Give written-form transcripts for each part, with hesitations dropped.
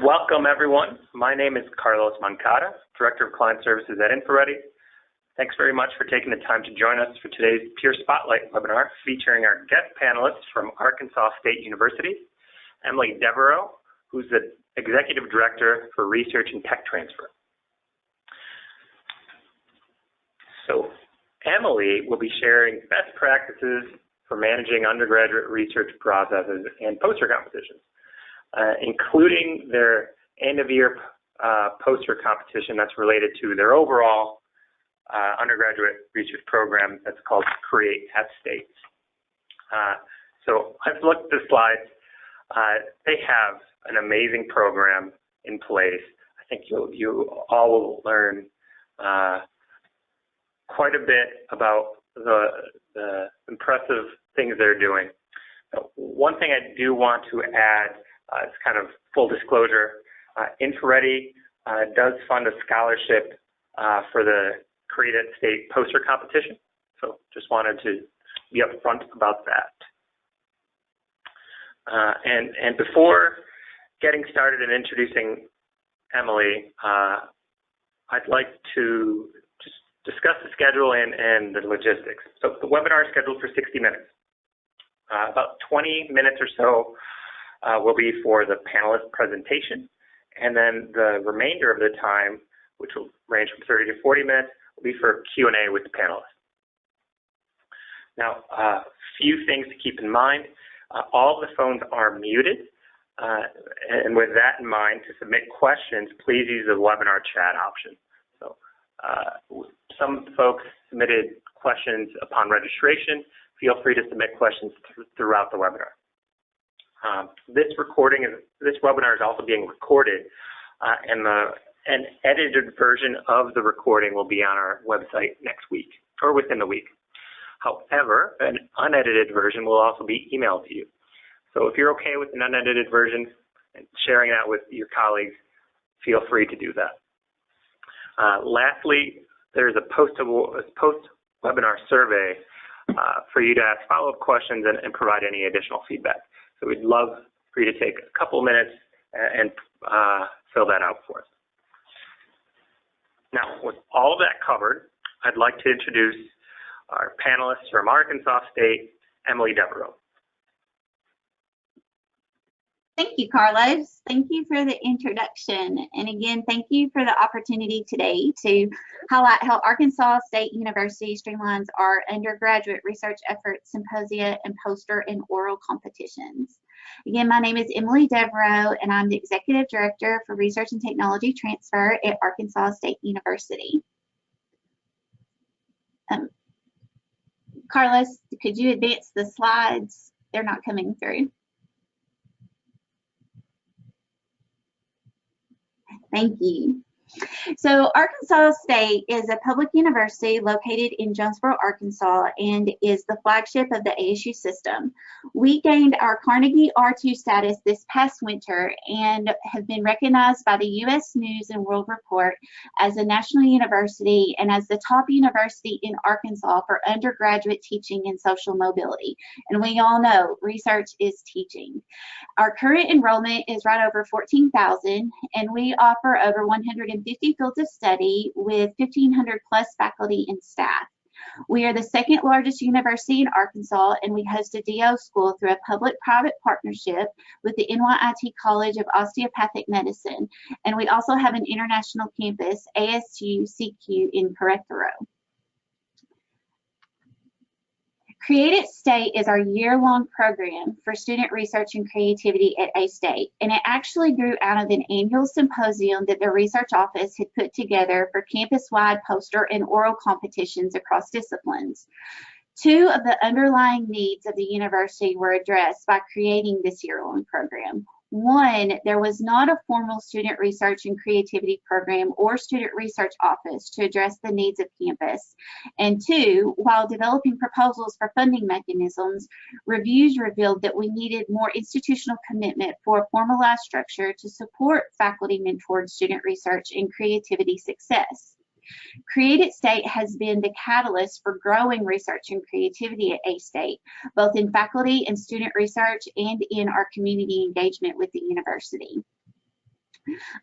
Welcome, everyone. My name is Carlos Moncada, Director of Client Services at InfoReady. Thanks very much for taking the time to join us for today's Peer Spotlight webinar featuring our guest panelists from Arkansas State University, Emily Devereaux, who's the Executive Director for Research and Tech Transfer. So Emily will be sharing best practices for managing undergraduate research processes and poster competitions, including their end-of-year poster competition that's related to their overall undergraduate research program that's called Create at State. So I've looked at the slides. They have an amazing program in place. I think you all will learn quite a bit about the impressive things they're doing. One thing I do want to add, it's kind of full disclosure, InfoReady does fund a scholarship for the Create at State poster competition. So just wanted to be upfront about that. And before getting started and introducing Emily, I'd like to just discuss the schedule and the logistics. So the webinar is scheduled for 60 minutes. About 20 minutes or so will be for the panelist presentation, and then the remainder of the time, which will range from 30 to 40 minutes, will be for Q&A with the panelists. Now, a few things to keep in mind. All the phones are muted, and with that in mind, to submit questions, please use the webinar chat option. So some folks submitted questions upon registration. Feel free to submit questions throughout the webinar. This webinar is also being recorded, and an edited version of the recording will be on our website next week or within the week. However, an unedited version will also be emailed to you. So if you're okay with an unedited version and sharing that with your colleagues, feel free to do that. Lastly, there's a post-webinar survey for you to ask follow-up questions and provide any additional feedback. So we'd love for you to take a couple minutes and fill that out for us. Now, with all of that covered, I'd like to introduce our panelists from Arkansas State, Emily Devereaux. Thank you, Carlos. Thank you for the introduction. And again, thank you for the opportunity today to highlight how Arkansas State University streamlines our undergraduate research efforts, symposia, and poster and oral competitions. Again, my name is Emily Devereaux, and I'm the Executive Director for Research and Technology Transfer at Arkansas State University. Carlos, could you advance the slides? They're not coming through. Thank you. So Arkansas State is a public university located in Jonesboro, Arkansas, and is the flagship of the ASU system. We gained our Carnegie R2 status this past winter and have been recognized by the U.S. News and World Report as a national university and as the top university in Arkansas for undergraduate teaching and social mobility. And we all know research is teaching. Our current enrollment is right over 14,000, and we offer over 150 fields of study with 1,500 plus faculty and staff. We are the second largest university in Arkansas, and we host a DO school through a public-private partnership with the NYIT College of Osteopathic Medicine, and we also have an international campus, ASU CQ, in Querétaro. Create at State is our year-long program for student research and creativity at A-State, and it actually grew out of an annual symposium that the research office had put together for campus-wide poster and oral competitions across disciplines. Two of the underlying needs of the university were addressed by creating this year-long program. One, there was not a formal student research and creativity program or student research office to address the needs of campus. And two, while developing proposals for funding mechanisms, reviews revealed that we needed more institutional commitment for a formalized structure to support faculty-mentored student research and creativity success. Create at State has been the catalyst for growing research and creativity at A-State, both in faculty and student research and in our community engagement with the university.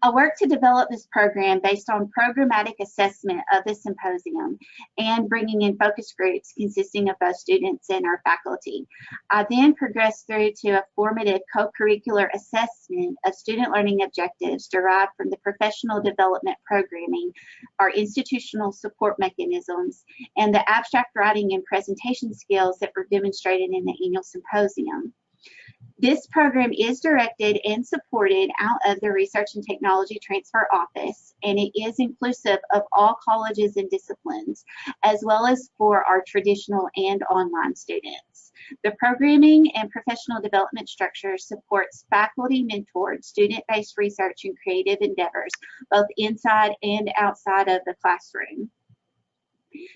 I worked to develop this program based on programmatic assessment of the symposium and bringing in focus groups consisting of both students and our faculty. I then progressed through to a formative co-curricular assessment of student learning objectives derived from the professional development programming, our institutional support mechanisms, and the abstract writing and presentation skills that were demonstrated in the annual symposium. This program is directed and supported out of the Research and Technology Transfer Office, and it is inclusive of all colleges and disciplines, as well as for our traditional and online students. The programming and professional development structure supports faculty-mentored, student-based research and creative endeavors, both inside and outside of the classroom.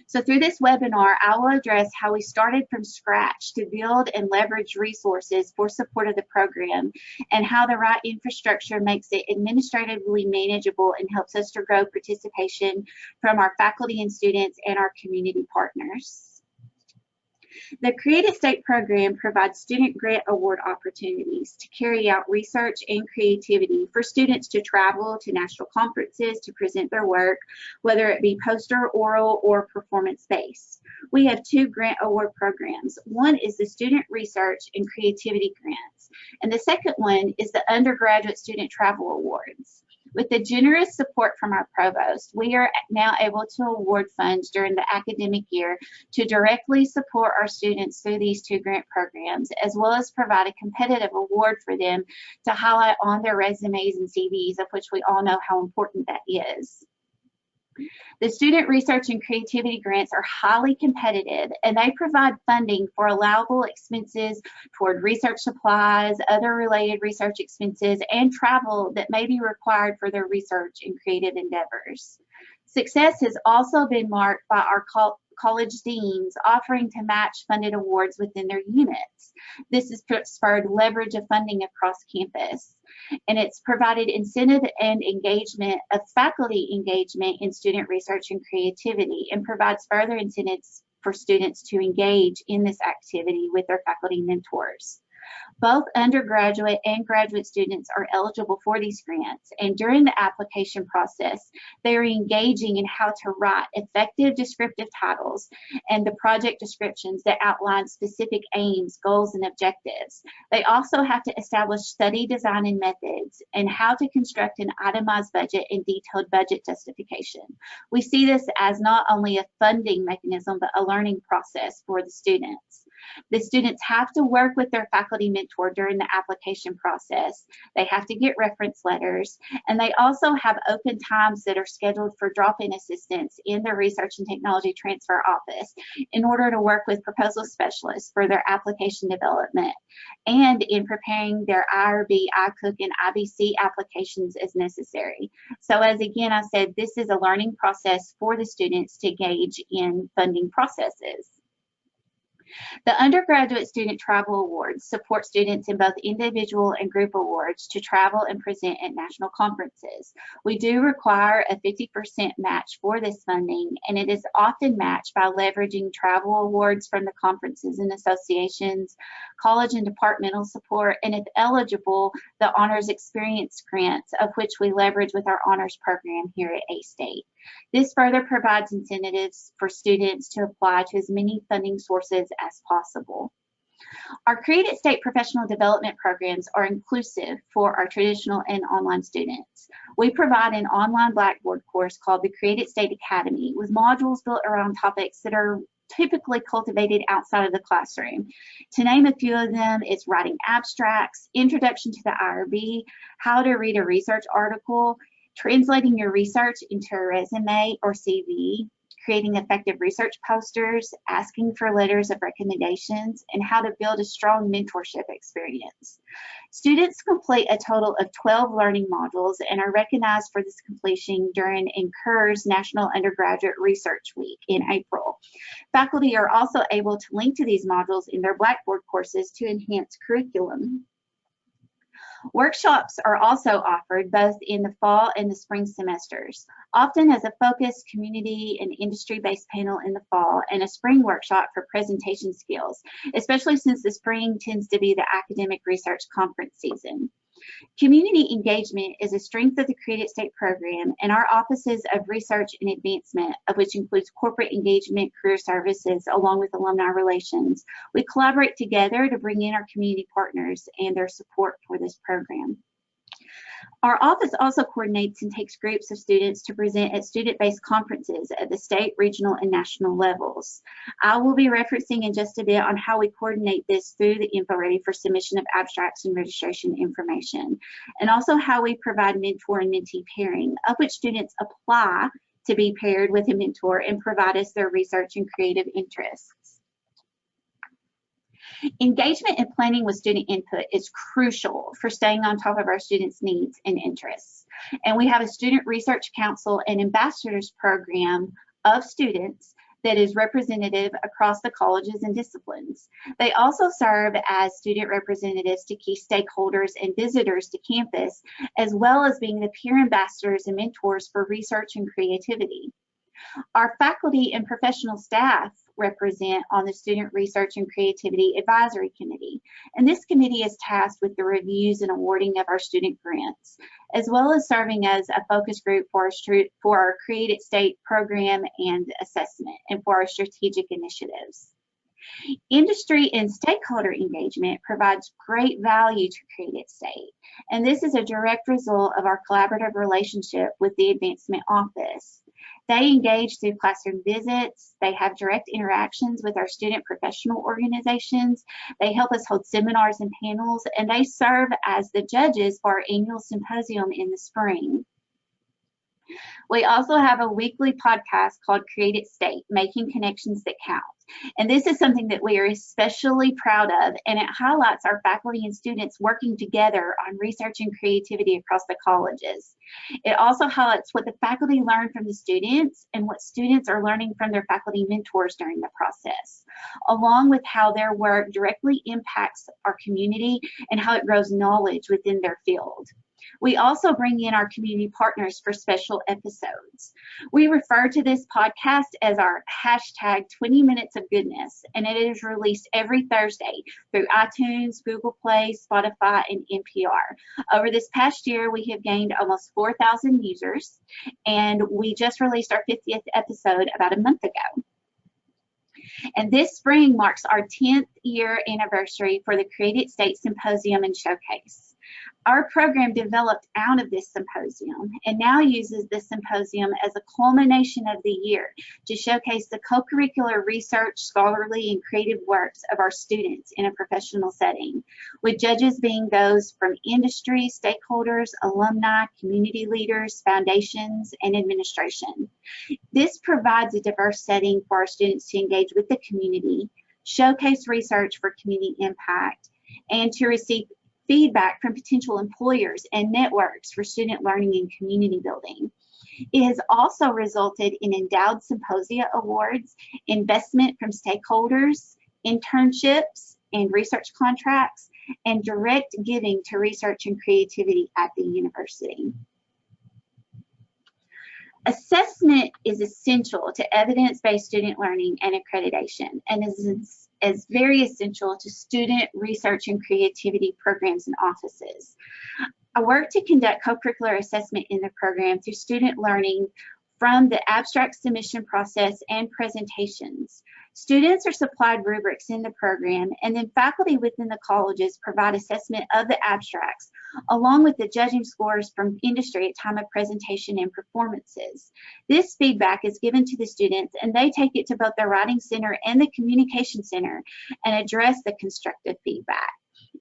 So through this webinar, I will address how we started from scratch to build and leverage resources for support of the program, and how the right infrastructure makes it administratively manageable and helps us to grow participation from our faculty and students and our community partners. The Creative State program provides student grant award opportunities to carry out research and creativity for students to travel to national conferences to present their work, whether it be poster, oral, or performance-based. We have two grant award programs. One is the Student Research and Creativity Grants, and the second one is the Undergraduate Student Travel Awards. With the generous support from our provost, we are now able to award funds during the academic year to directly support our students through these two grant programs, as well as provide a competitive award for them to highlight on their resumes and CVs, of which we all know how important that is. The Student Research and Creativity Grants are highly competitive, and they provide funding for allowable expenses toward research supplies, other related research expenses, and travel that may be required for their research and creative endeavors. Success has also been marked by our college deans offering to match funded awards within their units. This has spurred leverage of funding across campus, and it's provided incentive and engagement of faculty engagement in student research and creativity, and provides further incentives for students to engage in this activity with their faculty mentors. Both undergraduate and graduate students are eligible for these grants, and during the application process, they are engaging in how to write effective descriptive titles and the project descriptions that outline specific aims, goals, and objectives. They also have to establish study design and methods, and how to construct an itemized budget and detailed budget justification. We see this as not only a funding mechanism, but a learning process for the students. The students have to work with their faculty mentor during the application process. They have to get reference letters, and they also have open times that are scheduled for drop-in assistance in the Research and Technology Transfer Office in order to work with proposal specialists for their application development and in preparing their IRB, iCook, and IBC applications as necessary. So as again I said, this is a learning process for the students to engage in funding processes. The Undergraduate Student Travel Awards support students in both individual and group awards to travel and present at national conferences. We do require a 50% match for this funding, and it is often matched by leveraging travel awards from the conferences and associations, college and departmental support, and if eligible, the Honors Experience Grants, of which we leverage with our honors program here at A-State. This further provides incentives for students to apply to as many funding sources as possible. Our Creative State professional development programs are inclusive for our traditional and online students. We provide an online Blackboard course called the Creative State Academy with modules built around topics that are typically cultivated outside of the classroom. To name a few of them, it's writing abstracts, introduction to the IRB, how to read a research article, translating your research into a resume or CV, creating effective research posters, asking for letters of recommendations, and how to build a strong mentorship experience. Students complete a total of 12 learning modules and are recognized for this completion during NCUR's National Undergraduate Research Week in April. Faculty are also able to link to these modules in their Blackboard courses to enhance curriculum. Workshops are also offered both in the fall and the spring semesters, often as a focused community and industry-based panel in the fall and a spring workshop for presentation skills, especially since the spring tends to be the academic research conference season. Community engagement is a strength of the Creative State program, and our offices of research and advancement, of which includes corporate engagement, career services, along with alumni relations, we collaborate together to bring in our community partners and their support for this program. Our office also coordinates and takes groups of students to present at student-based conferences at the state, regional, and national levels. I will be referencing in just a bit on how we coordinate this through the info ready for submission of abstracts and registration information, and also how we provide mentor and mentee pairing, of which students apply to be paired with a mentor and provide us their research and creative interests. Engagement and planning with student input is crucial for staying on top of our students' needs and interests. And we have a student research council and ambassadors program of students that is representative across the colleges and disciplines. They also serve as student representatives to key stakeholders and visitors to campus, as well as being the peer ambassadors and mentors for research and creativity. Our faculty and professional staff represent on the Student Research and Creativity Advisory Committee, and this committee is tasked with the reviews and awarding of our student grants, as well as serving as a focus group for our Creative State program and assessment, and for our strategic initiatives. Industry and stakeholder engagement provides great value to Creative State, and this is a direct result of our collaborative relationship with the Advancement Office. They engage through classroom visits, they have direct interactions with our student professional organizations, they help us hold seminars and panels, and they serve as the judges for our annual symposium in the spring. We also have a weekly podcast called Creative State, Making Connections That Count. And this is something that we are especially proud of, and it highlights our faculty and students working together on research and creativity across the colleges. It also highlights what the faculty learn from the students and what students are learning from their faculty mentors during the process, along with how their work directly impacts our community and how it grows knowledge within their field. We also bring in our community partners for special episodes. We refer to this podcast as our hashtag 20 Minutes of Goodness, and it is released every Thursday through iTunes, Google Play, Spotify, and NPR. Over this past year, we have gained almost 4,000 users, and we just released our 50th episode about a month ago. And this spring marks our 10th year anniversary for the Creative State Symposium and Showcase. Our program developed out of this symposium and now uses this symposium as a culmination of the year to showcase the co-curricular research, scholarly, and creative works of our students in a professional setting, with judges being those from industry, stakeholders, alumni, community leaders, foundations, and administration. This provides a diverse setting for our students to engage with the community, showcase research for community impact, and to receive feedback from potential employers and networks for student learning and community building. It has also resulted in endowed symposia awards, investment from stakeholders, internships and research contracts, and direct giving to research and creativity at the university. Assessment is essential to evidence-based student learning and accreditation, and is very essential to student research and creativity programs and offices. I work to conduct co-curricular assessment in the program through student learning from the abstract submission process and presentations. Students are supplied rubrics in the program, and then faculty within the colleges provide assessment of the abstracts, along with the judging scores from industry at time of presentation and performances. This feedback is given to the students, and they take it to both the Writing Center and the Communication Center and address the constructive feedback.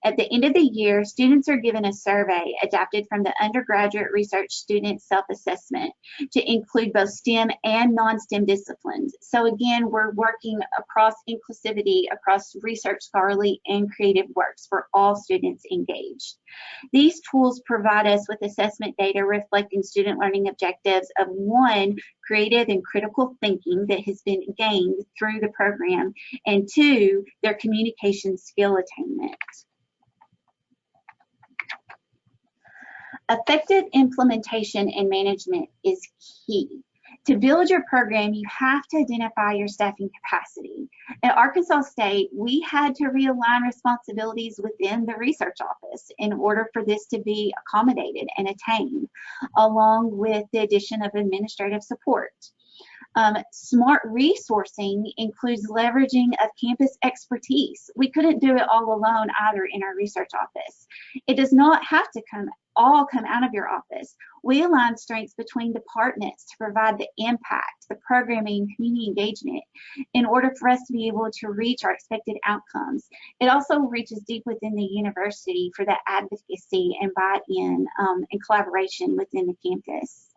At the end of the year, students are given a survey adapted from the Undergraduate Research Student Self-Assessment to include both STEM and non-STEM disciplines. So again, we're working across inclusivity, across research, scholarly, and creative works for all students engaged. These tools provide us with assessment data reflecting student learning objectives of 1, creative and critical thinking that has been gained through the program, and 2, their communication skill attainment. Effective implementation and management is key. To build your program, you have to identify your staffing capacity. At Arkansas State, we had to realign responsibilities within the research office in order for this to be accommodated and attained, along with the addition of administrative support. Smart resourcing includes leveraging of campus expertise. We couldn't do it all alone either in our research office. It does not have to all come out of your office. We align strengths between departments to provide the impact, the programming, community engagement in order for us to be able to reach our expected outcomes. It also reaches deep within the university for the advocacy and buy-in and collaboration within the campus.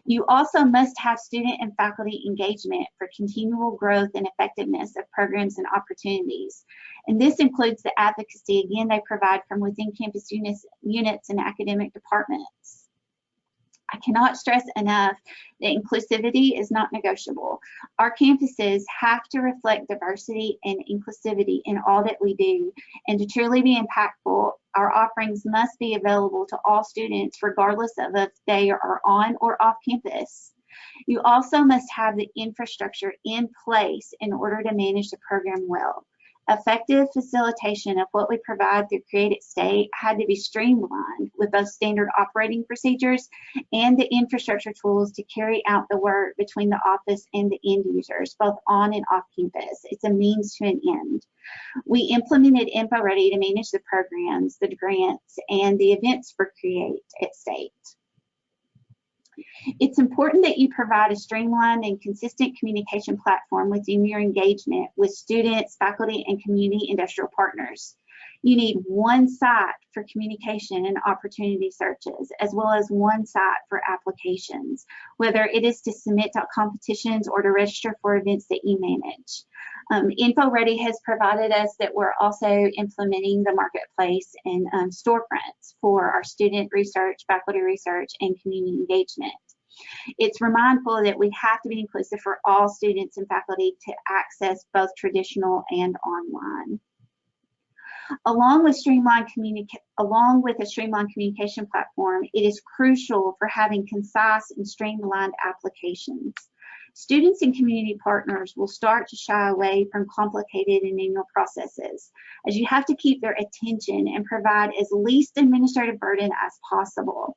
You also must have student and faculty engagement for continual growth and effectiveness of programs and opportunities. And this includes the advocacy, again, they provide from within campus units and academic departments. I cannot stress enough that inclusivity is not negotiable. Our campuses have to reflect diversity and inclusivity in all that we do, and to truly be impactful, our offerings must be available to all students regardless of if they are on or off campus. You also must have the infrastructure in place in order to manage the program well. Effective facilitation of what we provide through Create at State had to be streamlined with both standard operating procedures and the infrastructure tools to carry out the work between the office and the end users, both on and off campus. It's a means to an end. We implemented InfoReady to manage the programs, the grants, and the events for Create at State. It's important that you provide a streamlined and consistent communication platform within your engagement with students, faculty, and community industrial partners. You need one site for communication and opportunity searches, as well as one site for applications, whether it is to submit to competitions or to register for events that you manage. InfoReady has provided us that we're also implementing the marketplace and storefronts for our student research, faculty research, and community engagement. It's mindful that we have to be inclusive for all students and faculty to access both traditional and online. Along with a streamlined communication platform, it is crucial for having concise and streamlined applications. Students and community partners will start to shy away from complicated and manual processes, as you have to keep their attention and provide as least administrative burden as possible.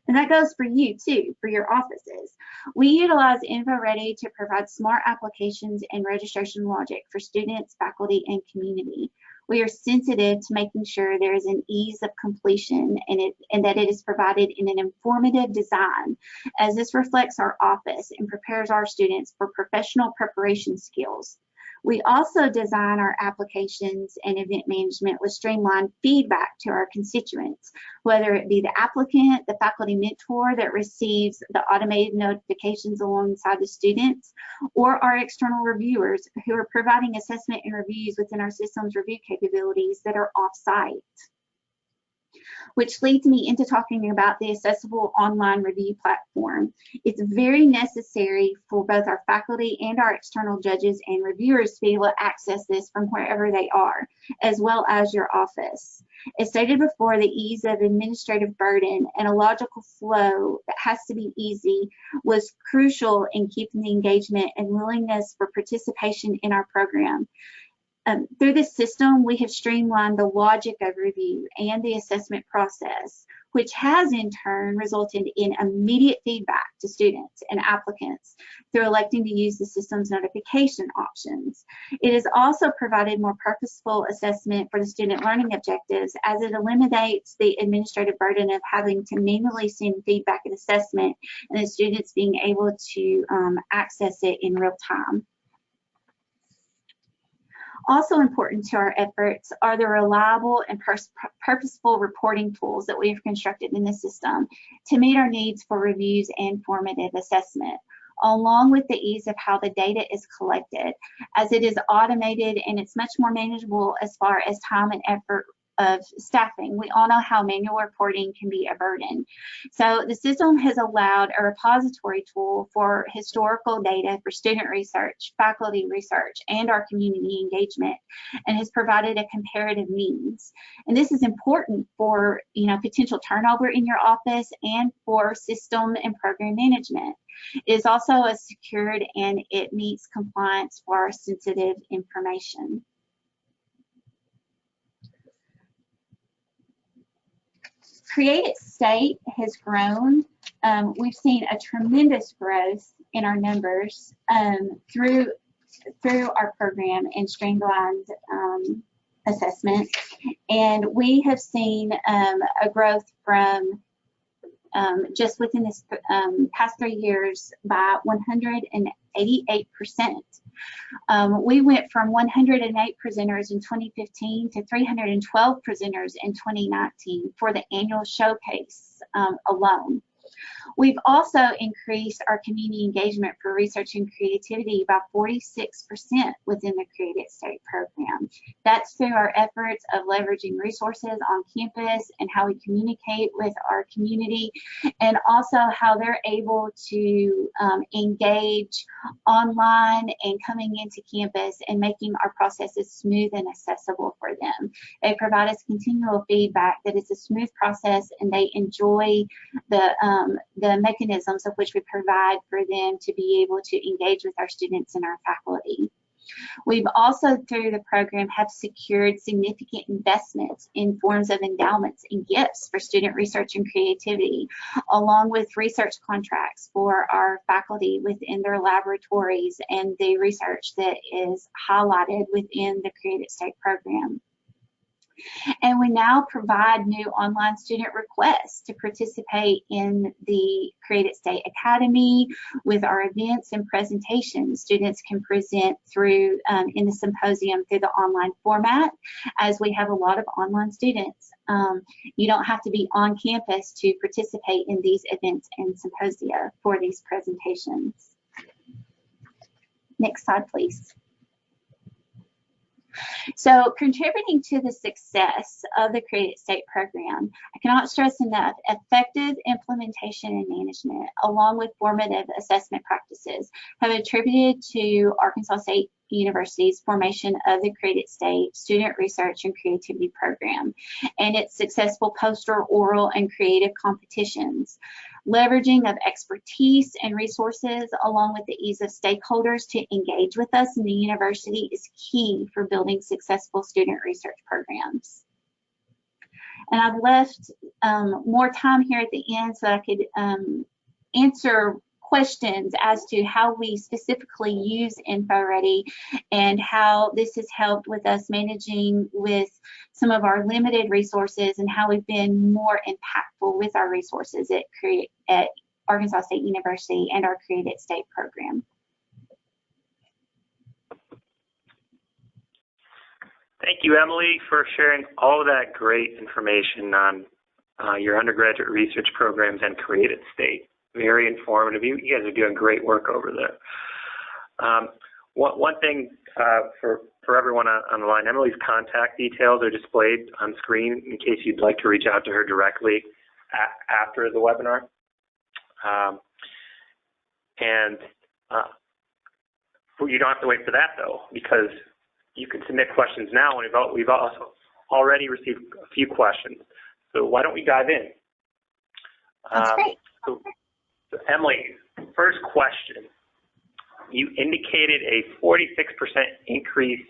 And that goes for you too, for your offices. We utilize InfoReady to provide smart applications and registration logic for students, faculty, and community. We are sensitive to making sure there is an ease of completion and that it is provided in an informative design, as this reflects our office and prepares our students for professional preparation skills. We also design our applications and event management with streamlined feedback to our constituents, whether it be the applicant, the faculty mentor that receives the automated notifications alongside the students, or our external reviewers who are providing assessment and reviews within our systems review capabilities that are off-site. Which leads me into talking about the accessible online review platform. It's very necessary for both our faculty and our external judges and reviewers to be able to access this from wherever they are, as well as your office. As stated before, the ease of administrative burden and a logical flow that has to be easy was crucial in keeping the engagement and willingness for participation in our program. Through this system, we have streamlined the logic of review and the assessment process, which has in turn resulted in immediate feedback to students and applicants through electing to use the system's notification options. It has also provided more purposeful assessment for the student learning objectives, as it eliminates the administrative burden of having to manually send feedback and assessment, and the students being able to access it in real time. Also important to our efforts are the reliable and purposeful reporting tools that we've constructed in the system to meet our needs for reviews and formative assessment, along with the ease of how the data is collected, as it is automated and it's much more manageable as far as time and effort staffing. We all know how manual reporting can be a burden. So the system has allowed a repository tool for historical data for student research, faculty research, and our community engagement, and has provided a comparative means. And this is important for potential turnover in your office and for system and program management. It is also secured and it meets compliance for sensitive information. Create State has grown. We've seen a tremendous growth in our numbers through our program and Streamlined assessment, and we have seen a growth from just within this past 3 years by 188%. We went from 108 presenters in 2015 to 312 presenters in 2019 for the annual showcase alone. We've also increased our community engagement for research and creativity by 46% within the Create It State program. That's through our efforts of leveraging resources on campus and how we communicate with our community, and also how they're able to engage online and coming into campus and making our processes smooth and accessible for them. They provide us continual feedback that it's a smooth process and they enjoy the mechanisms of which we provide for them to be able to engage with our students and our faculty. We've also, through the program, have secured significant investments in forms of endowments and gifts for student research and creativity, along with research contracts for our faculty within their laboratories and the research that is highlighted within the Create It State program. And we now provide new online student requests to participate in the Create It State Academy with our events and presentations. Students can present through in the symposium through the online format, as we have a lot of online students. You don't have to be on campus to participate in these events and symposia for these presentations. Next slide, please. So, contributing to the success of the Create It State program, I cannot stress enough, effective implementation and management, along with formative assessment practices, have attributed to Arkansas State University's formation of the Create It State Student Research and Creativity Program and its successful poster, oral, and creative competitions. Leveraging of expertise and resources, along with the ease of stakeholders to engage with us in the university, is key for building successful student research programs. And I've left more time here at the end so I could answer questions as to how we specifically use InfoReady and how this has helped with us managing with some of our limited resources and how we've been more impactful with our resources at Arkansas State University and our Create It State program. Thank you, Emily, for sharing all of that great information on your undergraduate research programs and Create It State. Very informative. You guys are doing great work over there. One thing for everyone on the line, Emily's contact details are displayed on screen in case you'd like to reach out to her directly after the webinar. You don't have to wait for that, though, because you can submit questions now, and we've also already received a few questions. So why don't we dive in? That's great. So Emily, first question. You indicated a 46% increase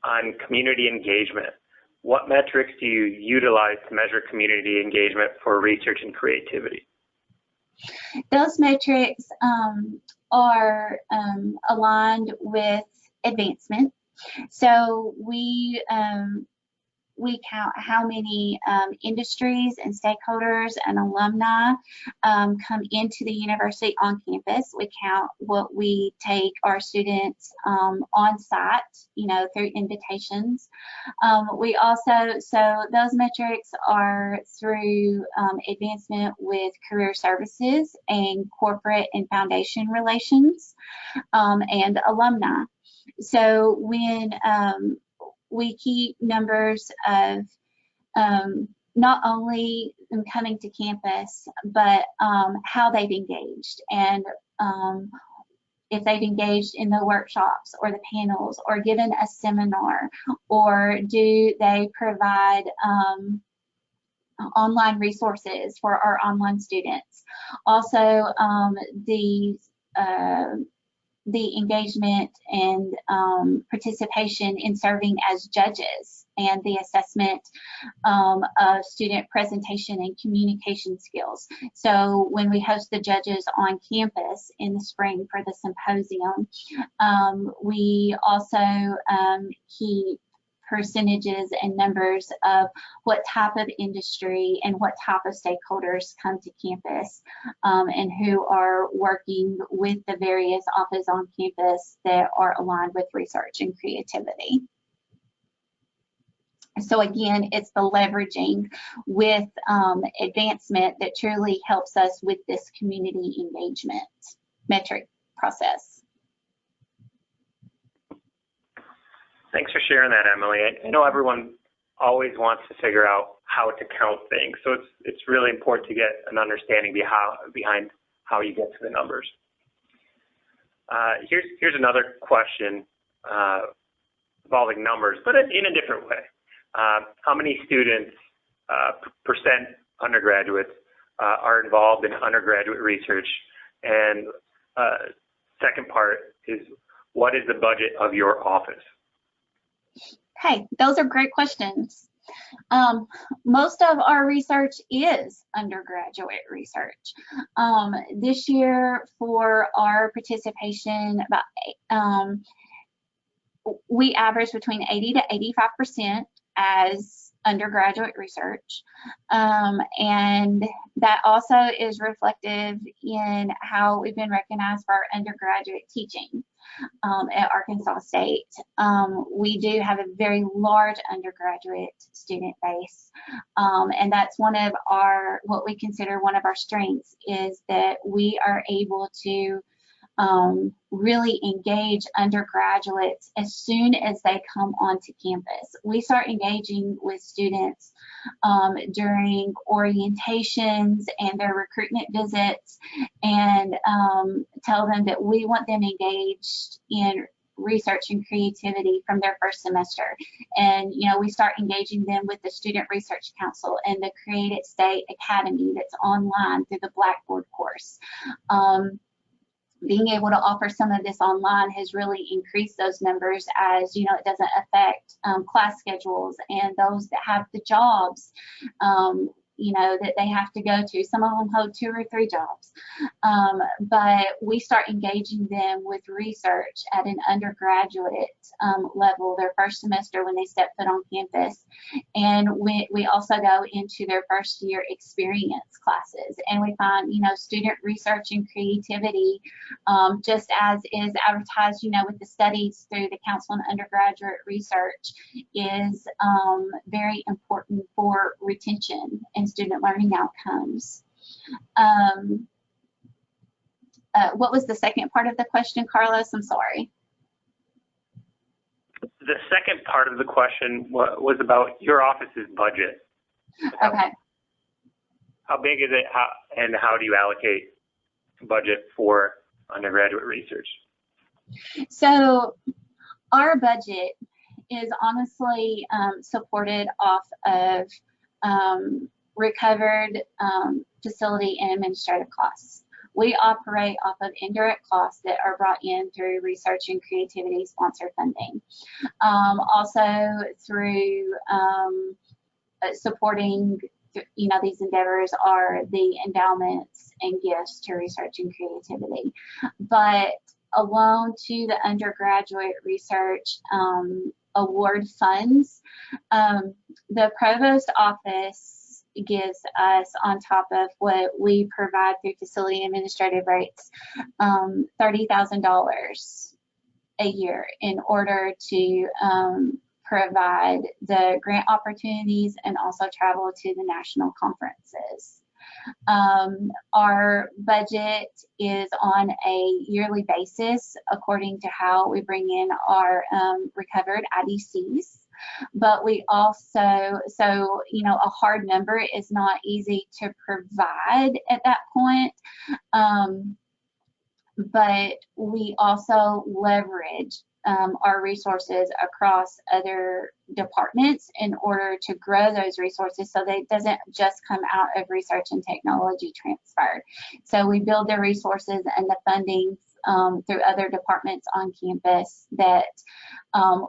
on community engagement. What metrics do you utilize to measure community engagement for research and creativity? Those metrics are aligned with advancement. So we count how many industries and stakeholders and alumni come into the university on campus. We count what we take our students on site, through invitations. We also, so those metrics are through advancement with career services and corporate and foundation relations and alumni. So we keep numbers of not only them coming to campus, but how they've engaged, and if they've engaged in the workshops or the panels or given a seminar, or do they provide online resources for our online students. Also, the engagement and participation in serving as judges, and the assessment of student presentation and communication skills. So when we host the judges on campus in the spring for the symposium, we also keep percentages and numbers of what type of industry and what type of stakeholders come to campus, and who are working with the various offices on campus that are aligned with research and creativity. So again, it's the leveraging with advancement that truly helps us with this community engagement metric process. Thanks for sharing that, Emily. I know everyone always wants to figure out how to count things, so it's really important to get an understanding behind how you get to the numbers. Here's another question involving numbers, but in a different way. How many students, percent undergraduates, are involved in undergraduate research? And second part is, what is the budget of your office? Okay, those are great questions. Most of our research is undergraduate research. This year, for our participation, we average between 80 to 85% as undergraduate research, and that also is reflective in how we've been recognized for our undergraduate teaching at Arkansas State. We do have a very large undergraduate student base, and that's one of what we consider one of our strengths, is that we are able to really engage undergraduates as soon as they come onto campus. We start engaging with students during orientations and their recruitment visits, and tell them that we want them engaged in research and creativity from their first semester. And we start engaging them with the Student Research Council and the Creative State Academy that's online through the Blackboard course. Being able to offer some of this online has really increased those numbers, as it doesn't affect class schedules and those that have the jobs that they have to go to. Some of them hold 2 or 3 jobs, but we start engaging them with research at an undergraduate level, their first semester when they step foot on campus. And we also go into their first year experience classes, and we find student research and creativity, just as is advertised with the studies through the Council on Undergraduate Research, is very important for retention and student learning outcomes. What was the second part of the question, Carlos? I'm sorry. The second part of the question was about your office's budget. Okay. How big is it, and how do you allocate budget for undergraduate research? So our budget is honestly supported off of recovered facility and administrative costs. We operate off of indirect costs that are brought in through research and creativity sponsored funding. Also through supporting these endeavors are the endowments and gifts to research and creativity. But alone to the undergraduate research award funds, the provost office gives us, on top of what we provide through facility administrative rates, $30,000 a year in order to provide the grant opportunities and also travel to the national conferences. Our budget is on a yearly basis according to how we bring in our recovered IDCs. but we also, so, you know, a hard number is not easy to provide at that point. But we also leverage our resources across other departments in order to grow those resources so that it doesn't just come out of research and technology transfer. So we build the resources and the funding through other departments on campus that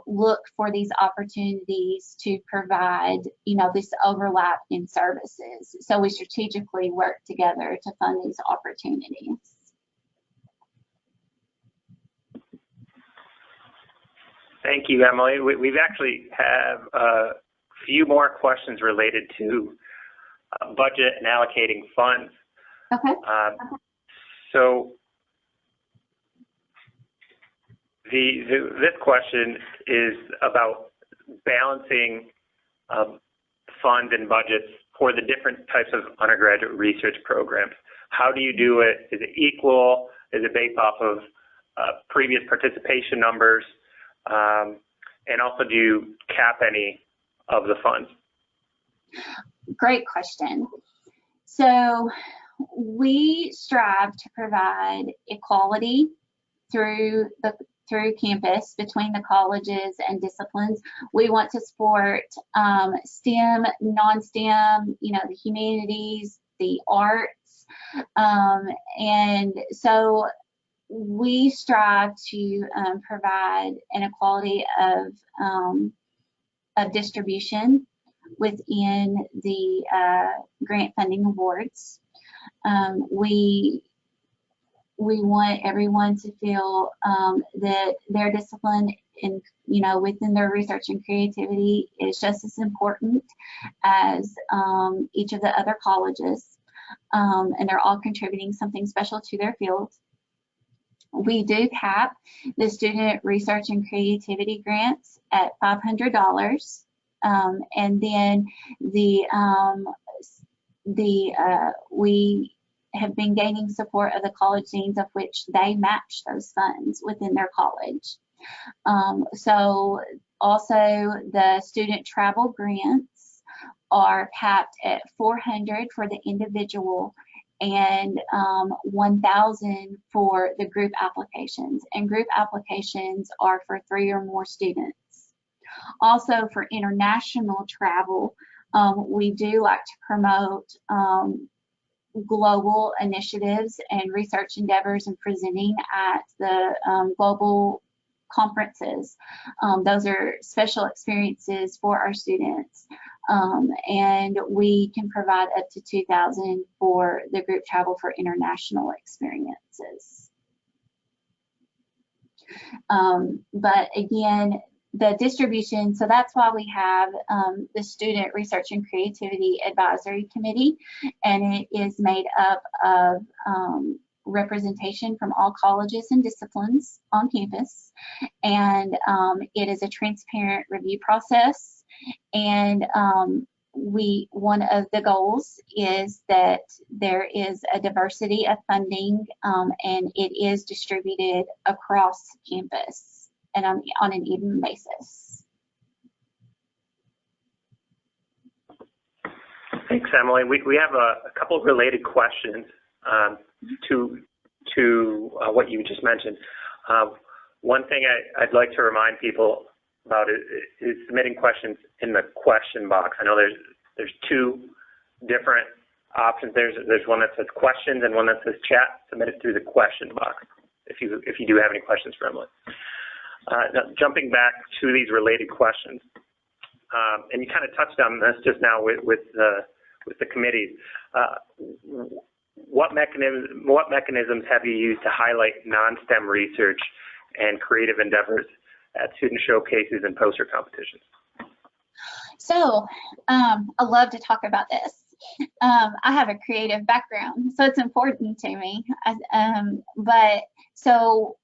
look for these opportunities to provide, you know, this overlap in services. So we strategically work together to fund these opportunities. Thank you, Emily. We've actually have a few more questions related to budget and allocating funds. Okay. So this question is about balancing funds and budgets for the different types of undergraduate research programs. How do you do it? Is it equal? Is it based off of previous participation numbers? And also, do you cap any of the funds? Great question. So we strive to provide equality through campus between the colleges and disciplines. We want to support STEM, non-STEM, you know, the humanities, the arts, and so we strive to provide an equality of distribution within the grant funding awards. We want everyone to feel that their discipline in, you know, within their research and creativity is just as important as each of the other colleges, and they're all contributing something special to their field. We do cap the student research and creativity grants at $500, and then we have been gaining support of the college deans, of which they match those funds within their college. So also the student travel grants are capped at $400 for the individual and $1,000 for the group applications. And group applications are for 3 or more students. Also for international travel, we do like to promote global initiatives and research endeavors and presenting at the global conferences. Those are special experiences for our students, and we can provide up to $2,000 for the group travel for international experiences. But again, the distribution, so that's why we have the Student Research and Creativity Advisory Committee, and it is made up of representation from all colleges and disciplines on campus, and it is a transparent review process, and one of the goals is that there is a diversity of funding, and it is distributed across campus and on an even basis. Thanks, Emily. We have a couple of related questions to what you just mentioned. One thing I'd like to remind people about is submitting questions in the question box. I know there's 2 different options. There's one that says questions and one that says chat. Submit it through the question box if you do have any questions for Emily. Now, jumping back to these related questions, and you kind of touched on this just now with the committees. What mechanisms have you used to highlight non-STEM research and creative endeavors at student showcases and poster competitions? So I love to talk about this. I have a creative background, so it's important to me. But so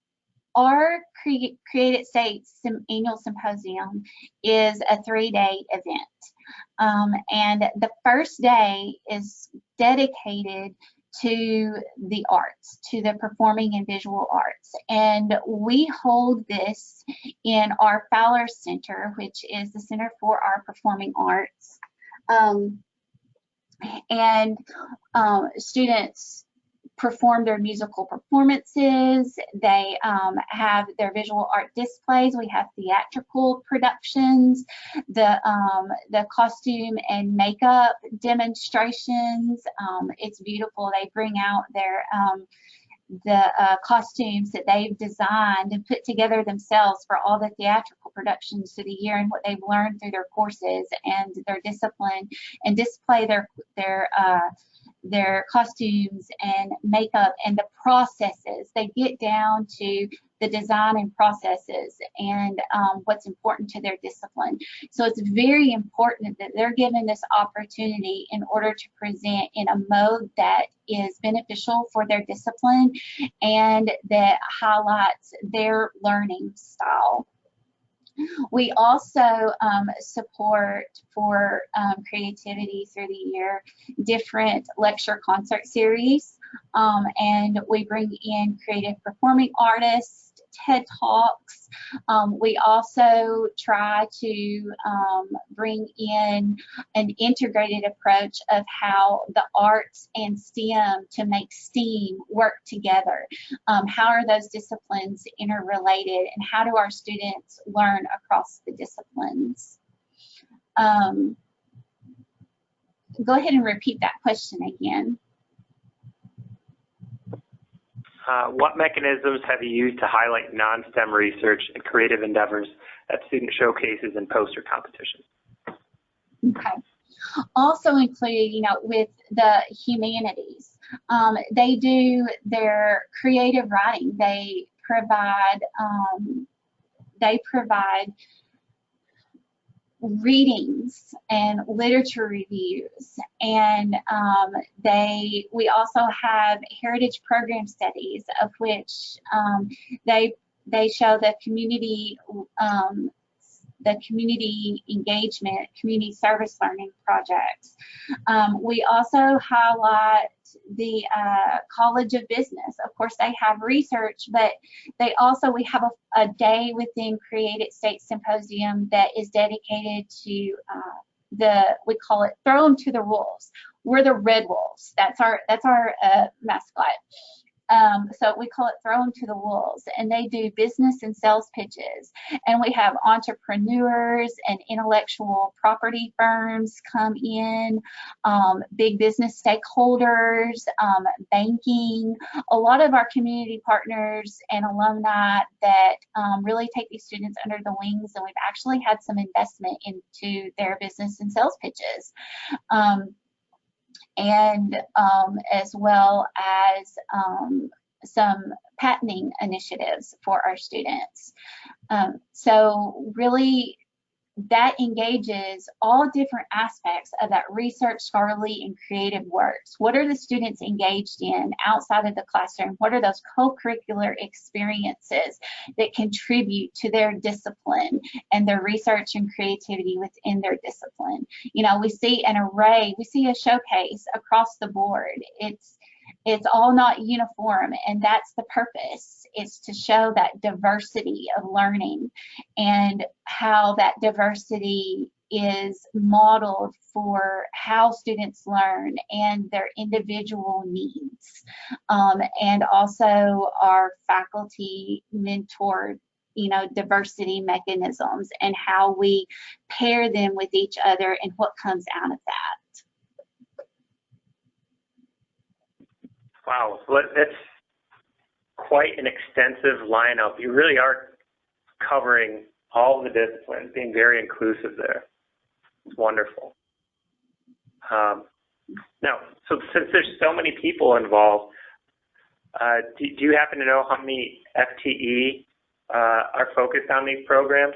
our Creative States annual symposium is a 3-day event. And the first day is dedicated to the arts, to the performing and visual arts. And we hold this in our Fowler Center, which is the Center for our Performing Arts. Students perform their musical performances. They have their visual art displays. We have theatrical productions, the costume and makeup demonstrations. It's beautiful. They bring out their costumes that they've designed and put together themselves for all the theatrical productions through the year, and what they've learned through their courses and their discipline, and display their costumes and makeup and the processes. They get down to the design and processes and what's important to their discipline. So it's very important that they're given this opportunity in order to present in a mode that is beneficial for their discipline and that highlights their learning style. We also support for creativity through the year different lecture concert series, and we bring in creative performing artists, TED Talks. We also try to bring in an integrated approach of how the arts and STEM to make STEAM work together. How are those disciplines interrelated, and how do our students learn across the disciplines? Go ahead and repeat that question again. What mechanisms have you used to highlight non-STEM research and creative endeavors at student showcases and poster competitions? Okay. Also included, with the humanities, they do their creative writing. They provide readings and literature reviews, and we also have heritage program studies, of which they show the community engagement, community service learning projects. We also highlight the College of Business. Of course, they have research, but we have a day within Created State Symposium that is dedicated to we call it Throw Them to the Wolves. We're the Red Wolves. That's our mascot. So we call it Throw Them to the Wolves, and they do business and sales pitches. And we have entrepreneurs and intellectual property firms come in, big business stakeholders, banking, a lot of our community partners and alumni that really take these students under the wings, and we've actually had some investment into their business and sales pitches. As well as some patenting initiatives for our students. So really, that engages all different aspects of that research, scholarly, and creative works. What are the students engaged in outside of the classroom? What are those co-curricular experiences that contribute to their discipline and their research and creativity within their discipline? We see an array, we see a showcase across the board. It's all not uniform, and that's the purpose. It's to show that diversity of learning and how that diversity is modeled for how students learn and their individual needs. And also our faculty mentored diversity mechanisms and how we pair them with each other and what comes out of that. Wow, well, that's quite an extensive lineup. You really are covering all the disciplines, being very inclusive there. It's wonderful. Now, so since there's so many people involved, do you happen to know how many FTE are focused on these programs?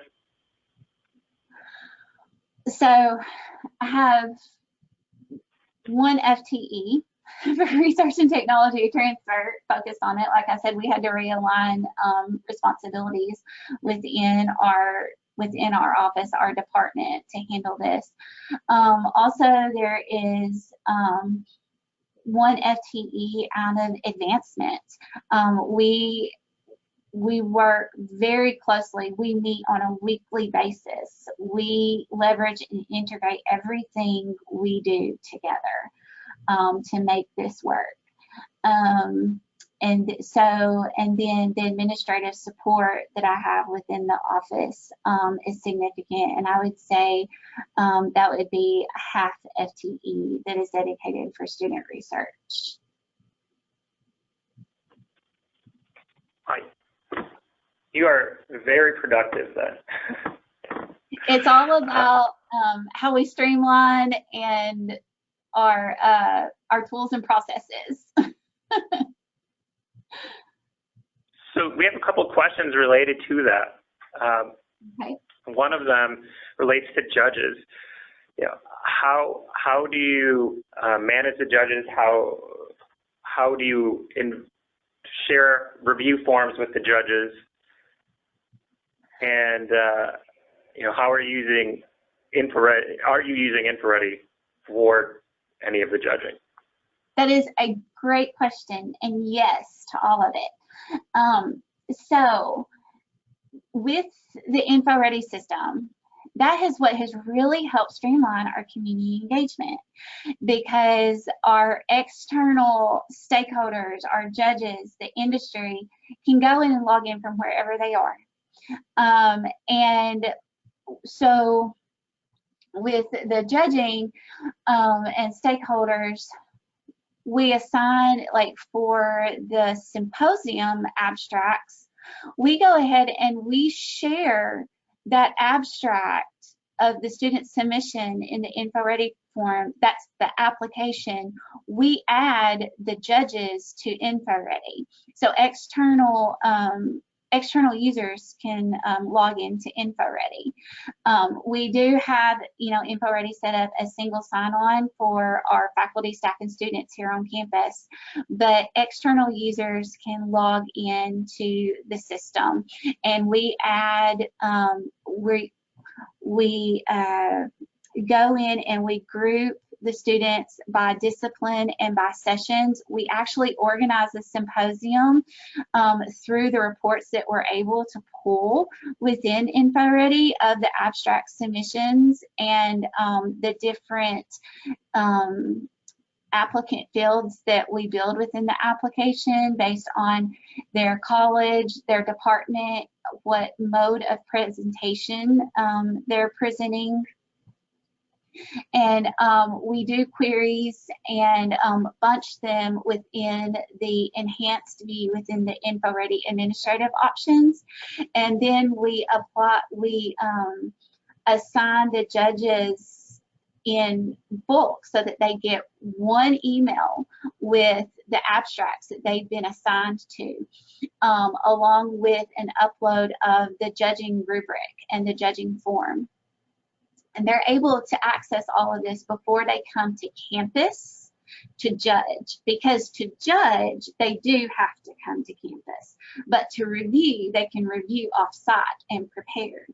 So I have one FTE for research and technology transfer focused on it. Like I said, we had to realign responsibilities within our office, our department, to handle this. Also, there is 1 FTE out of advancement. We work very closely. We meet on a weekly basis. We leverage and integrate everything we do together to make this work. And then the administrative support that I have within the office is significant. And I would say that would be a half FTE that is dedicated for student research. Right. You are very productive then. It's all about how we streamline and our tools and processes. So we have a couple questions related to that. Okay. One of them relates to judges. You know, how do you manage the judges? How do you share review forms with the judges? And you know, how are you using InfoReady? Are you using InfoReady for any of the judging? That is a great question, and yes to all of it. So with the InfoReady system, that is what has really helped streamline our community engagement, because our external stakeholders, our judges, the industry can go in and log in from wherever they are. And so with the judging and stakeholders, we assign, like for the symposium abstracts, we go ahead and we share that abstract of the student submission in the InfoReady form. That's the application. We add the judges to InfoReady. So external users can log into InfoReady. We do have, InfoReady set up a single sign-on for our faculty, staff, and students here on campus, but external users can log into the system, and we add, we go in and we group the students by discipline and by sessions. We actually organize the symposium through the reports that we're able to pull within InfoReady of the abstract submissions and the different applicant fields that we build within the application based on their college, their department, what mode of presentation they're presenting. And we do queries and bunch them within the enhanced view within the InfoReady administrative options. And then we assign the judges in bulk so that they get one email with the abstracts that they've been assigned to, along with an upload of the judging rubric and the judging form. And they're able to access all of this before they come to campus to judge, because to judge, they do have to come to campus, but to review, they can review off-site and prepare.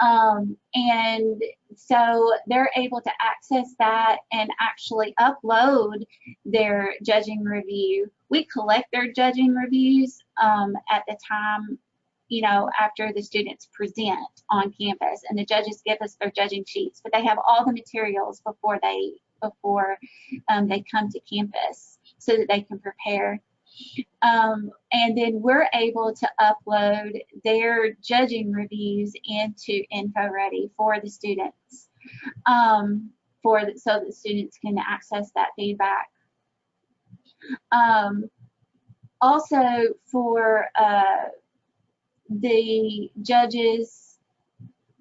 And so they're able to access that and actually upload their judging review. We collect their judging reviews at the time, after the students present on campus, and the judges give us their judging sheets, but they have all the materials before they come to campus so that they can prepare. And then we're able to upload their judging reviews into InfoReady for the students, so that students can access that feedback. Also for the judges,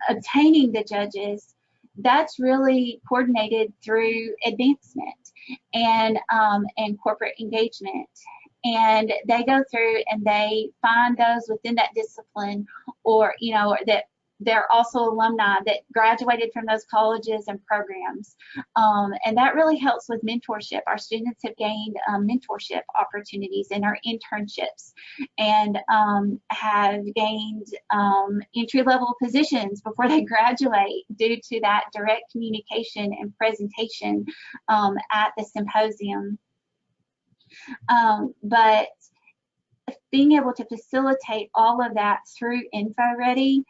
obtaining the judges, that's really coordinated through advancement and corporate engagement. And they go through and they find those within that discipline, or that they're also alumni that graduated from those colleges and programs. And that really helps with mentorship. Our students have gained mentorship opportunities in our internships, and have gained entry-level positions before they graduate due to that direct communication and presentation at the symposium. But being able to facilitate all of that through InfoReady,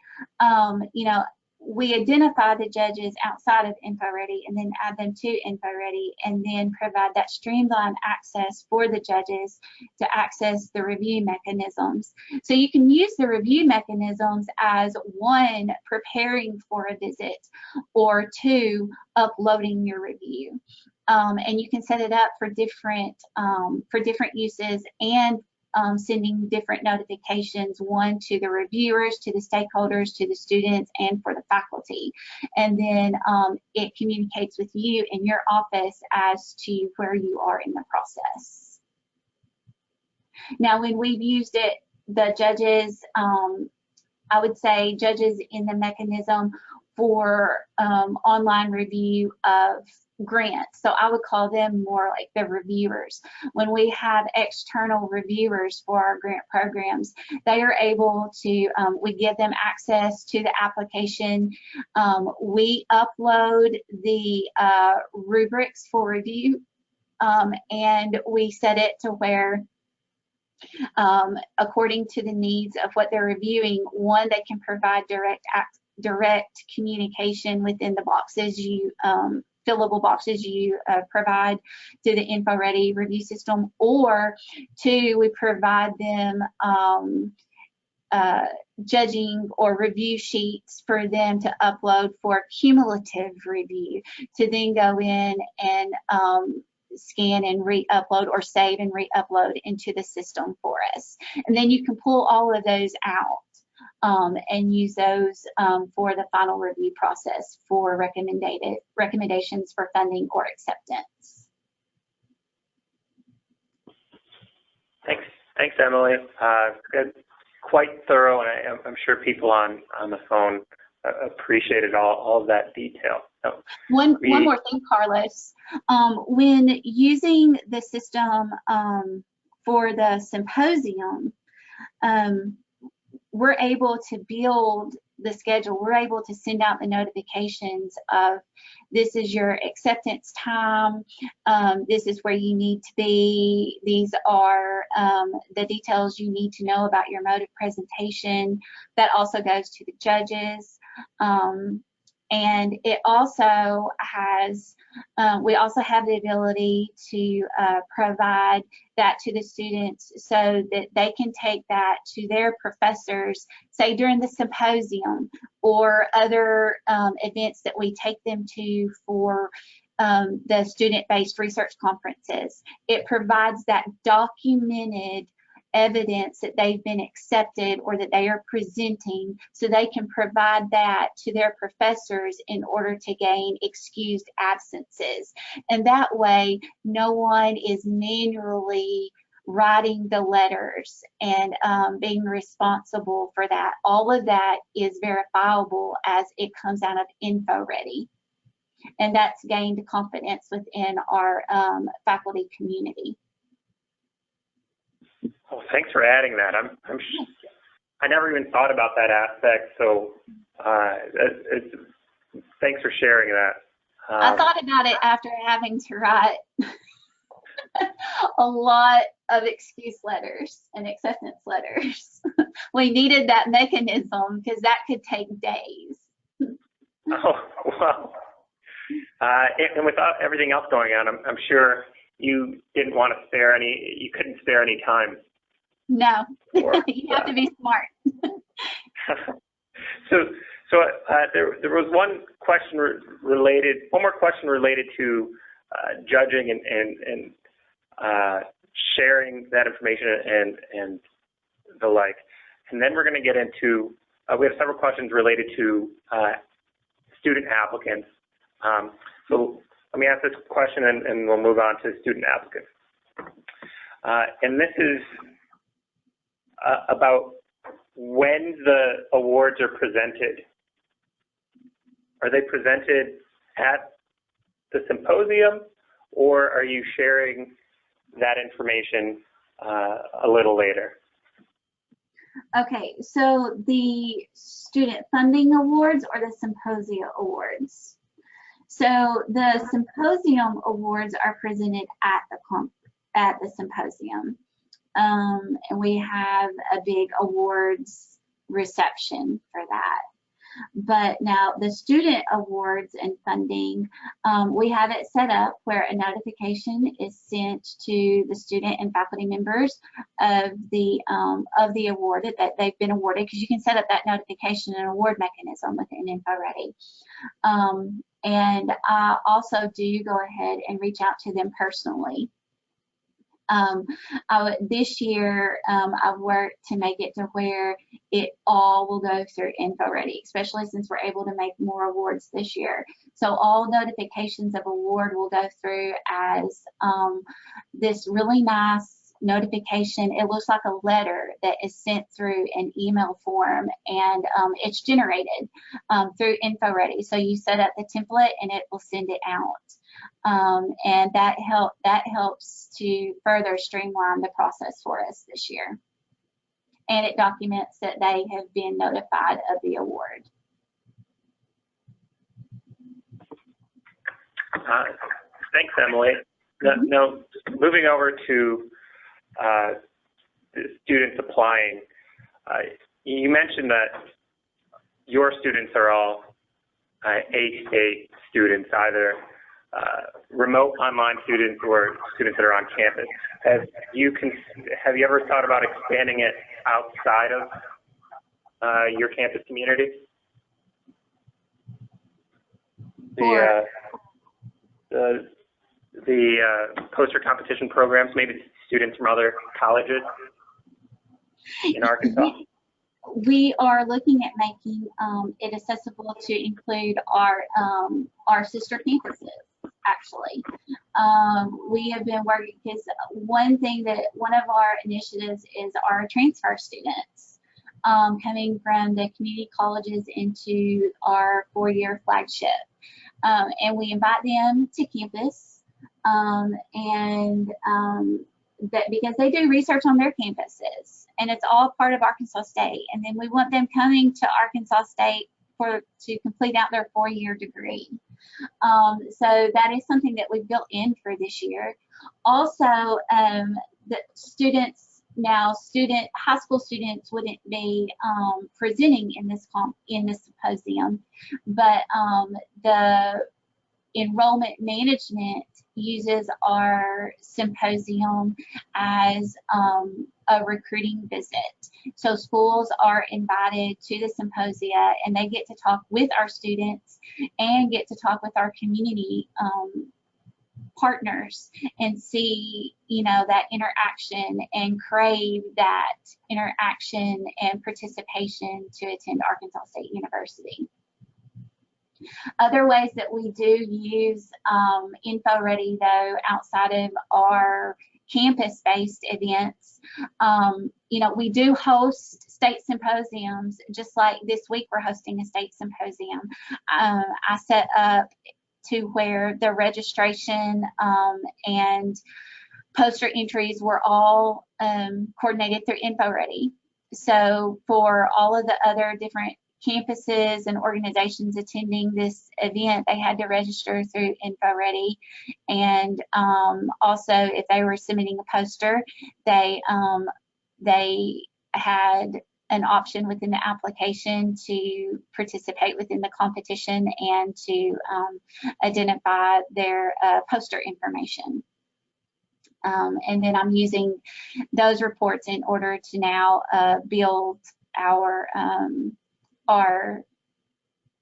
you know, we identify the judges outside of InfoReady and then add them to InfoReady, and then provide that streamlined access for the judges to access the review mechanisms. So you can use the review mechanisms as one, preparing for a visit, or two, uploading your review. And you can set it up for different uses, and sending different notifications, one to the reviewers, to the stakeholders, to the students, and for the faculty. And then it communicates with you in your office as to where you are in the process. Now, when we've used it, the judges, I would say judges in the mechanism for online review of grants. So I would call them more like the reviewers. When we have external reviewers for our grant programs, they are able to, we give them access to the application. We upload the rubrics for review, and we set it to where, according to the needs of what they're reviewing, one, they can provide direct communication within the boxes you fillable boxes you provide to the InfoReady review system, or two, we provide them judging or review sheets for them to upload for cumulative review, to then go in and scan and re-upload, or save and re-upload into the system for us. And then you can pull all of those out and use those for the final review process for recommendations for funding or acceptance. Thanks, Emily. Good, quite thorough, and I'm sure people on the phone appreciated all of that detail. So one more thing, Carlos. When using the system for the symposium, we're able to build the schedule. We're able to send out the notifications of, this is your acceptance time, this is where you need to be, these are the details you need to know about your mode of presentation. That also goes to the judges. And it also has, we also have the ability to provide that to the students so that they can take that to their professors, say during the symposium or other events that we take them to for the student-based research conferences. It provides that documented evidence that they've been accepted or that they are presenting, so they can provide that to their professors in order to gain excused absences. And that way, no one is manually writing the letters and being responsible for that. All of that is verifiable as it comes out of InfoReady. And that's gained confidence within our faculty community. Well, thanks for adding that. I never even thought about that aspect, so thanks for sharing that. I thought about it after having to write a lot of excuse letters and acceptance letters. We needed that mechanism because that could take days. Oh, wow. And with everything else going on, I'm sure you didn't want to spare any, you couldn't spare any time. No, you have to be smart. So there was one more question related to judging and sharing that information and the like. And then we're going to get into, we have several questions related to student applicants. So let me ask this question and we'll move on to student applicants. And this is about when the awards are presented. Are they presented at the symposium, or are you sharing that information a little later? Okay, so the student funding awards or the symposium awards? So the symposium awards are presented at the conference. at the symposium. And we have a big awards reception for that. But now the student awards and funding, we have it set up where a notification is sent to the student and faculty members of the award that they've been awarded, because you can set up that notification and award mechanism within InfoReady. And I also do go ahead and reach out to them personally. This year, I've worked to make it to where it all will go through InfoReady, especially since we're able to make more awards this year. So all notifications of award will go through as this really nice notification. It looks like a letter that is sent through an email form, and it's generated through InfoReady. So you set up the template and it will send it out. And that helps to further streamline the process for us this year. And it documents that they have been notified of the award. Thanks, Emily. Now, moving over to the students applying, you mentioned that your students are all A-state students, either remote online students or students that are on campus. Have you ever thought about expanding it outside of your campus community? The poster competition programs, maybe students from other colleges in Arkansas? We are looking at making it accessible to include our sister campuses. Actually, we have been working, because one of our initiatives is our transfer students coming from the community colleges into our 4-year flagship, and we invite them to campus, that because they do research on their campuses, and it's all part of Arkansas State, and then we want them coming to Arkansas State to complete out their 4-year degree. So that is something that we've built in for this year. Also, the students now, high school students wouldn't be presenting in this symposium, but the enrollment management uses our symposium as a recruiting visit. So schools are invited to the symposia, and they get to talk with our students and get to talk with our community partners and see, that interaction and crave that interaction and participation to attend Arkansas State University. Other ways that we do use InfoReady, though, outside of our campus-based events, we do host state symposiums. Just like this week, we're hosting a state symposium. I set up to where the registration and poster entries were all coordinated through InfoReady. So for all of the other different campuses and organizations attending this event, they had to register through InfoReady, and also if they were submitting a poster, they had an option within the application to participate within the competition and to identify their poster information. And then I'm using those reports in order to now build our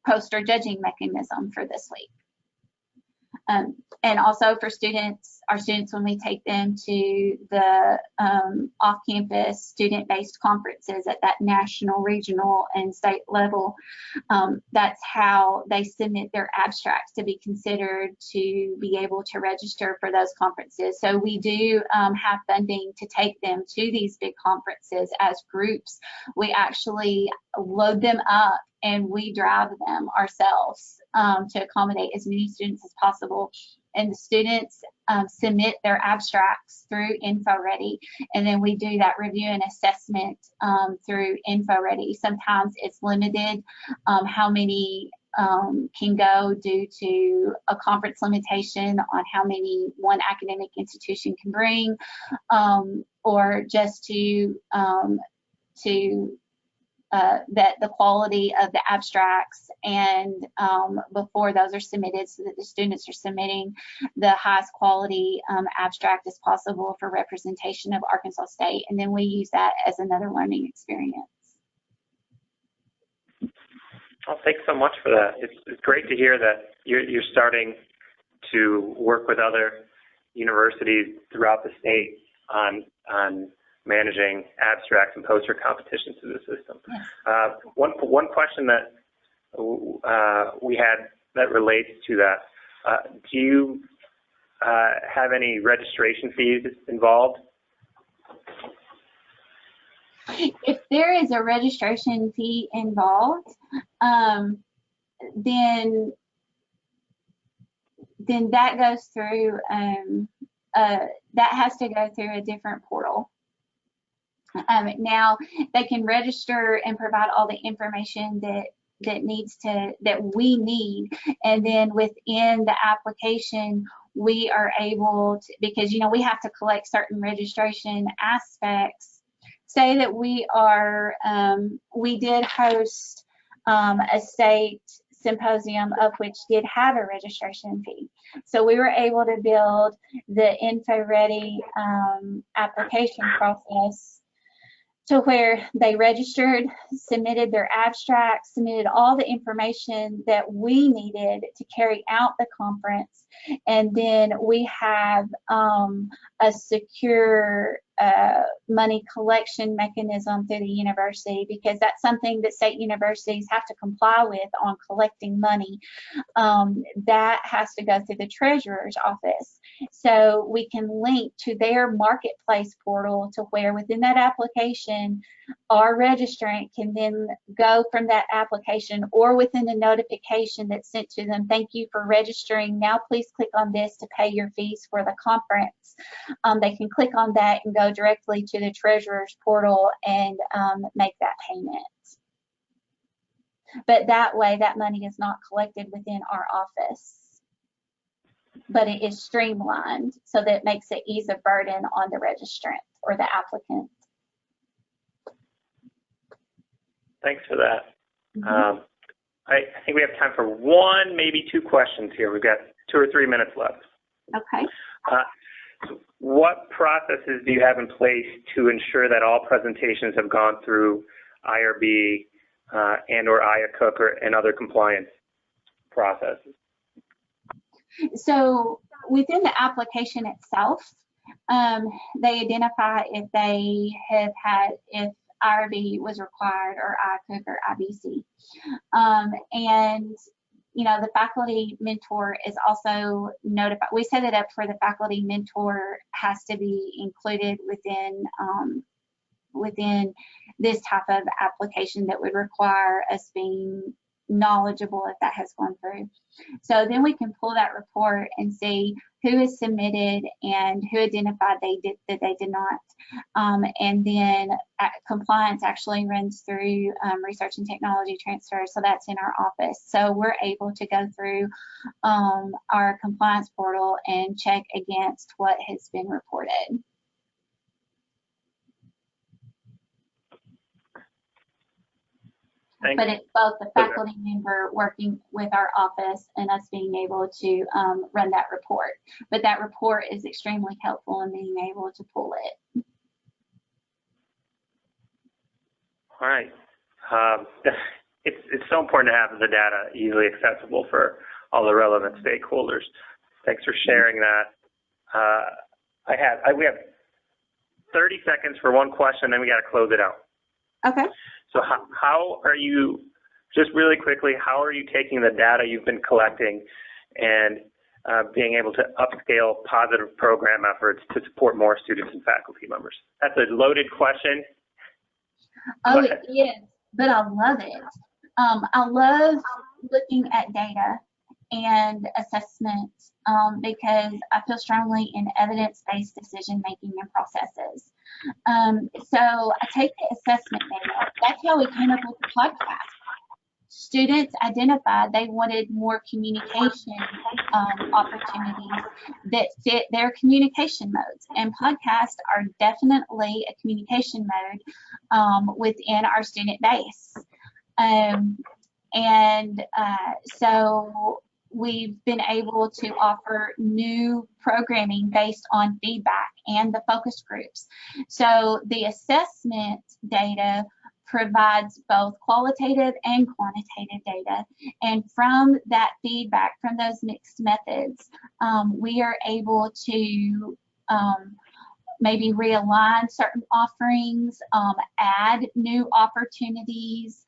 poster judging mechanism for this week. And also for our students, when we take them to the off-campus student-based conferences at that national, regional, and state level, that's how they submit their abstracts to be considered to be able to register for those conferences. So we do have funding to take them to these big conferences as groups. We actually load them up and we drive them ourselves to accommodate as many students as possible. And the students submit their abstracts through InfoReady, and then we do that review and assessment through InfoReady. Sometimes it's limited how many can go due to a conference limitation on how many one academic institution can bring, or just to that the quality of the abstracts and before those are submitted, so that the students are submitting the highest quality abstract as possible for representation of Arkansas State, and then we use that as another learning experience. Well, thanks so much for that. It's great to hear that you're starting to work with other universities throughout the state on managing abstracts and poster competitions through the system. Yes. One question that we had that relates to that, do you have any registration fees involved? If there is a registration fee involved, then that goes through, that has to go through a different portal. Now they can register and provide all the information that we need, and then within the application we are able to, because we have to collect certain registration aspects. Say that we did host a state symposium of which did have a registration fee. So we were able to build the InfoReady application process to where they registered, submitted their abstracts, submitted all the information that we needed to carry out the conference, and then we have a secure money collection mechanism through the university, because that's something that state universities have to comply with on collecting money. That has to go through the treasurer's office. So we can link to their marketplace portal to where within that application, our registrant can then go from that application or within the notification that's sent to them, thank you for registering. Now please click on this to pay your fees for the conference. They can click on that and go directly to the treasurer's portal and make that payment. But that way, that money is not collected within our office, but it is streamlined, so that it makes it ease of burden on the registrant or the applicant. Thanks for that. Mm-hmm. I think we have time for one, maybe two questions here. We've got 2 or 3 minutes left. Okay. What processes do you have in place to ensure that all presentations have gone through IRB and or IACUC and other compliance processes? So within the application itself, they identify if they have had, if IRB was required or IACUC or IBC. And the faculty mentor is also notified. We set it up for the faculty mentor has to be included within this type of application that would require us being knowledgeable if that has gone through. So then we can pull that report and see who is submitted and who identified that they did not. And then compliance actually runs through research and technology transfer, so that's in our office. So we're able to go through our compliance portal and check against what has been reported. But it's both the faculty member working with our office and us being able to run that report. But that report is extremely helpful in being able to pull it. All right. It's so important to have the data easily accessible for all the relevant stakeholders. Thanks for sharing that. We have 30 seconds for one question, then we got to close it out. Okay. So how are you, just really quickly, how are you taking the data you've been collecting and being able to upscale positive program efforts to support more students and faculty members? That's a loaded question. Oh, yes, but I love it. I love looking at data and assessment because I feel strongly in evidence-based decision-making and processes. So I take the assessment data. That's how we came up with the podcast. students identified they wanted more communication opportunities that fit their communication modes, and podcasts are definitely a communication mode within our student base. So we've been able to offer new programming based on feedback and the focus groups. So the assessment data provides both qualitative and quantitative data. And from that feedback, from those mixed methods, we are able to maybe realign certain offerings, add new opportunities,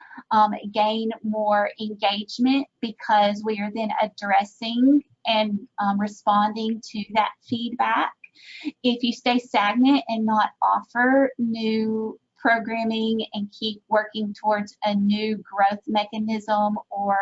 gain more engagement, because we are then addressing and responding to that feedback. If you stay stagnant and not offer new programming and keep working towards a new growth mechanism or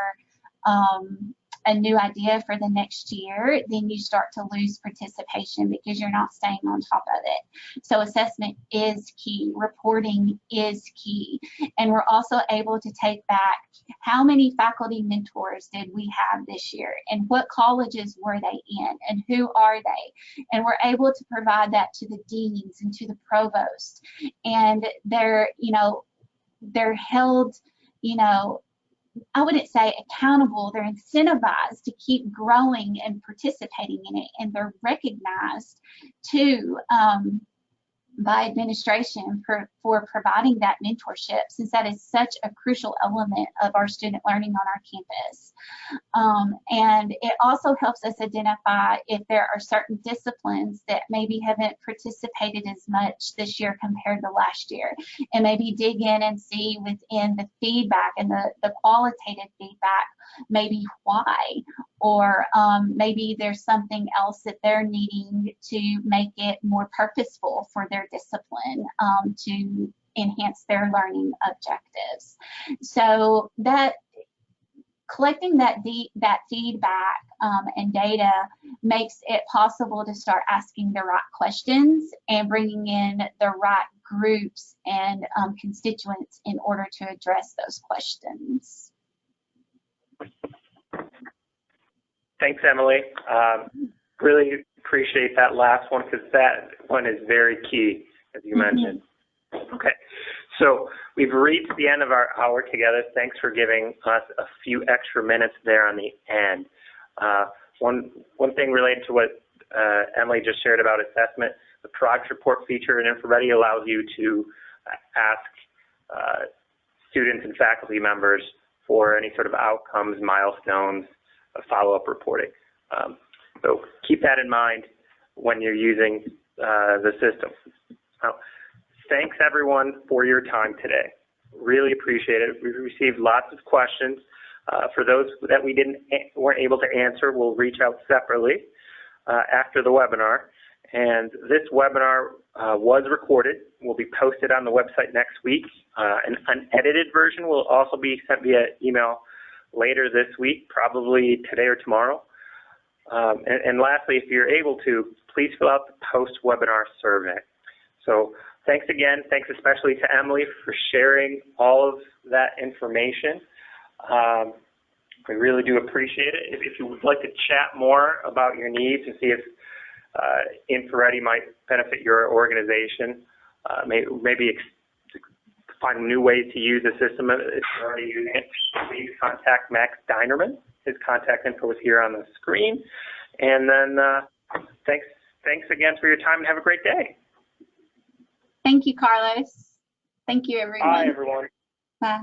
a new idea for the next year, then you start to lose participation because you're not staying on top of it. So assessment is key, reporting is key, and we're also able to take back how many faculty mentors did we have this year, and what colleges were they in, and who are they, and we're able to provide that to the deans and to the provost, and they're held, I wouldn't say accountable, they're incentivized to keep growing and participating in it, and they're recognized too by administration for providing that mentorship, since that is such a crucial element of our student learning on our campus. And it also helps us identify if there are certain disciplines that maybe haven't participated as much this year compared to last year, and maybe dig in and see within the feedback and the qualitative feedback maybe why, or maybe there's something else that they're needing to make it more purposeful for their discipline to enhance their learning objectives. So that collecting that feedback and data makes it possible to start asking the right questions and bringing in the right groups and constituents in order to address those questions. Thanks, Emily. Really appreciate that last one, because that one is very key, as you mentioned. Okay, so we've reached the end of our hour together. Thanks for giving us a few extra minutes there on the end. One thing related to what Emily just shared about assessment, the progress report feature in InfoReady allows you to ask students and faculty members for any sort of outcomes, milestones, follow-up reporting. So keep that in mind when you're using the system. Now, thanks everyone for your time today. Really appreciate it. We've received lots of questions. For those that we weren't able to answer, we'll reach out separately after the webinar. And this webinar was recorded, will be posted on the website next week. An unedited version will also be sent via email later this week, probably today or tomorrow. And lastly, if you're able to, please fill out the post-webinar survey. So thanks again. Thanks especially to Emily for sharing all of that information. We really do appreciate it. If you would like to chat more about your needs and see if InfoReady might benefit your organization, maybe find new ways to use the system if you're already using it, please contact Max Dinerman. His contact info is here on the screen. And then thanks again for your time, and have a great day. Thank you, Carlos. Thank you, everyone. Bye, everyone. Bye.